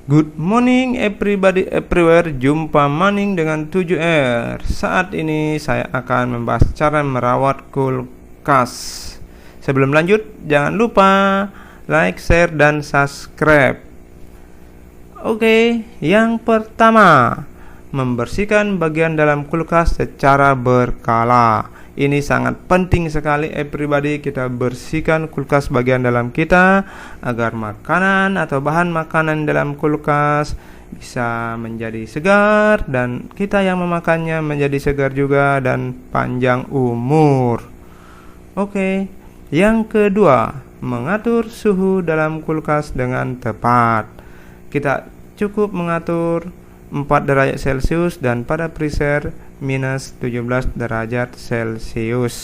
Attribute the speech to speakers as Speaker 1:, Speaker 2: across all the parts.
Speaker 1: Good morning everybody everywhere. Jumpa Maning dengan 7R. Saat ini saya akan membahas cara merawat kulkas. Sebelum lanjut, jangan lupa like, share, dan subscribe. Oke, yang pertama, membersihkan bagian dalam kulkas secara berkala. Ini sangat penting sekali everybody, kita bersihkan kulkas bagian dalam kita agar makanan atau bahan makanan dalam kulkas bisa menjadi segar dan kita yang memakannya menjadi segar juga dan panjang umur. Oke, yang kedua, mengatur suhu dalam kulkas dengan tepat. Kita cukup mengatur 4 derajat Celcius dan pada freezer minus 17 derajat Celcius.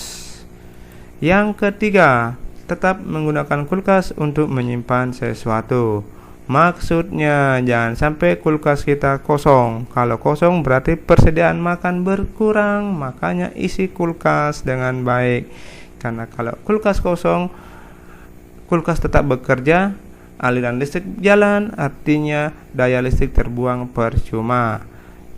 Speaker 1: Yang ketiga, tetap menggunakan kulkas untuk menyimpan sesuatu. Maksudnya jangan sampai kulkas kita kosong. Kalau kosong berarti persediaan makan berkurang. Makanya isi kulkas dengan baik. Karena kalau kulkas kosong, kulkas tetap bekerja, aliran listrik jalan, artinya daya listrik terbuang percuma.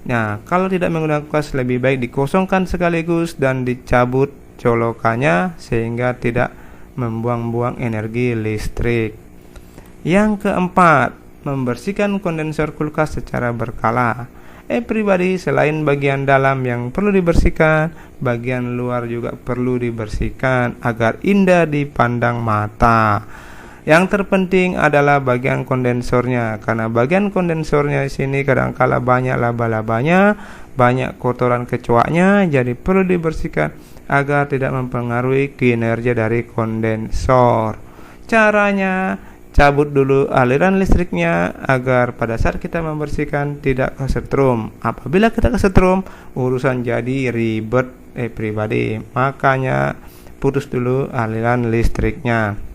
Speaker 1: Nah, kalau tidak menggunakan kulkas lebih baik dikosongkan sekaligus dan dicabut colokannya sehingga tidak membuang-buang energi listrik. Yang keempat, membersihkan kondensor kulkas secara berkala. Everybody, selain bagian dalam yang perlu dibersihkan, bagian luar juga perlu dibersihkan agar indah dipandang mata. Yang terpenting adalah bagian kondensornya, karena bagian kondensornya di sini kadangkala banyak laba-labanya, banyak kotoran kecoaknya, jadi perlu dibersihkan agar tidak mempengaruhi kinerja dari kondensor. Caranya, cabut dulu aliran listriknya agar pada saat kita membersihkan tidak kesetrum. Apabila kita kesetrum, urusan jadi ribet pribadi. Makanya putus dulu aliran listriknya.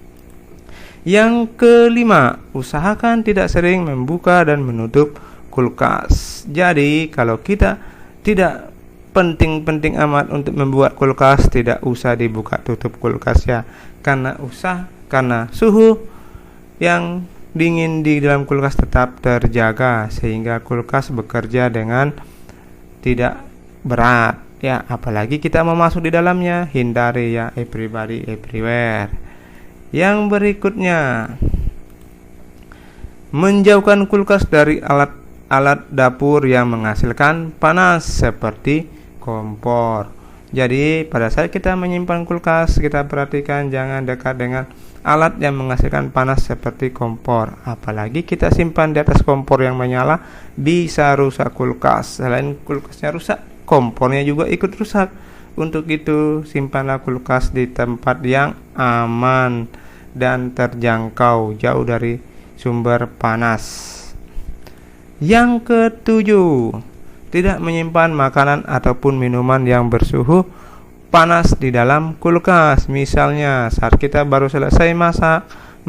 Speaker 1: Yang kelima, usahakan tidak sering membuka dan menutup kulkas. Jadi kalau kita tidak penting-penting amat untuk membuat kulkas, tidak usah dibuka tutup kulkas ya. Karena suhu yang dingin di dalam kulkas tetap terjaga sehingga kulkas bekerja dengan tidak berat ya. Apalagi kita mau masuk di dalamnya, hindari ya everybody everywhere. Yang berikutnya, menjauhkan kulkas dari alat dapur yang menghasilkan panas seperti kompor. Jadi pada saat kita menyimpan kulkas, kita perhatikan jangan dekat dengan alat yang menghasilkan panas seperti kompor. Apalagi kita simpan di atas kompor yang menyala, bisa rusak kulkas. Selain kulkasnya rusak, kompornya juga ikut rusak. Untuk itu, simpanlah kulkas di tempat yang aman dan terjangkau, jauh dari sumber panas. Yang ketujuh, tidak menyimpan makanan ataupun minuman yang bersuhu panas di dalam kulkas. Misalnya, saat kita baru selesai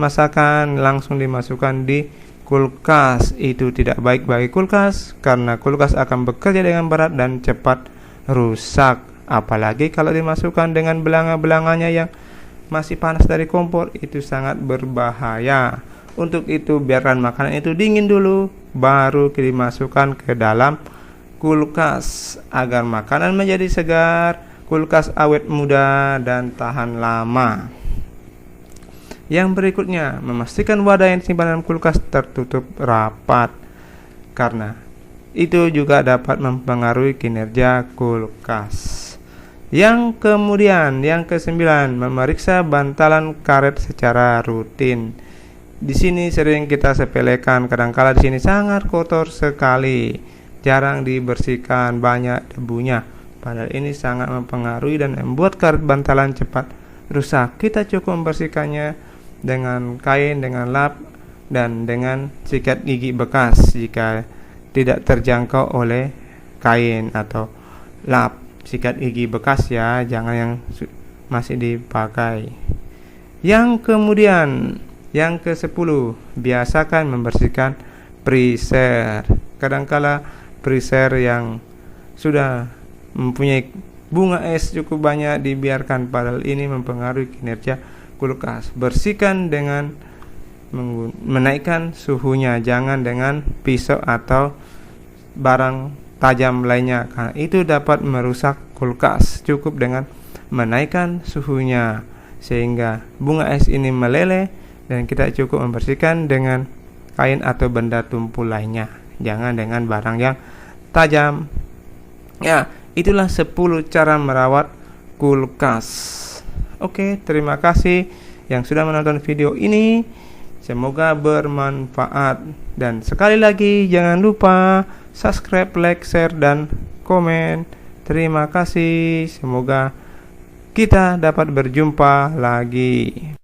Speaker 1: masakan langsung dimasukkan di kulkas. Itu tidak baik bagi kulkas, karena kulkas akan bekerja dengan berat dan cepat rusak. Apalagi kalau dimasukkan dengan belanga-belanganya yang masih panas dari kompor, itu sangat berbahaya. Untuk itu biarkan makanan itu dingin dulu, baru dimasukkan ke dalam kulkas agar makanan menjadi segar, kulkas awet muda dan tahan lama. Yang berikutnya, memastikan wadah yang disimpan dalam kulkas tertutup rapat, karena itu juga dapat mempengaruhi kinerja kulkas. Yang kesembilan, memeriksa bantalan karet secara rutin. Di sini sering kita sepelekan, kadangkala di sini sangat kotor sekali, jarang dibersihkan, banyak debunya. Padahal ini sangat mempengaruhi dan membuat karet bantalan cepat rusak. Kita cukup membersihkannya dengan kain, dengan lap, dan dengan sikat gigi bekas jika tidak terjangkau oleh kain atau lap. Sikat gigi bekas ya, jangan yang masih dipakai. Yang ke-10, biasakan membersihkan freezer. Kadangkala freezer yang sudah mempunyai bunga es cukup banyak dibiarkan, padahal ini mempengaruhi kinerja kulkas. Bersihkan dengan menaikkan suhunya, jangan dengan pisau atau barang tajam lainnya, karena itu dapat merusak kulkas. Cukup dengan menaikkan suhunya sehingga bunga es ini meleleh, dan kita cukup membersihkan dengan kain atau benda tumpul lainnya, jangan dengan barang yang tajam. Ya, itulah 10 cara merawat kulkas. Oke, terima kasih yang sudah menonton video ini. Semoga bermanfaat, dan sekali lagi jangan lupa subscribe, like, share, dan komen. Terima kasih. Semoga kita dapat berjumpa lagi.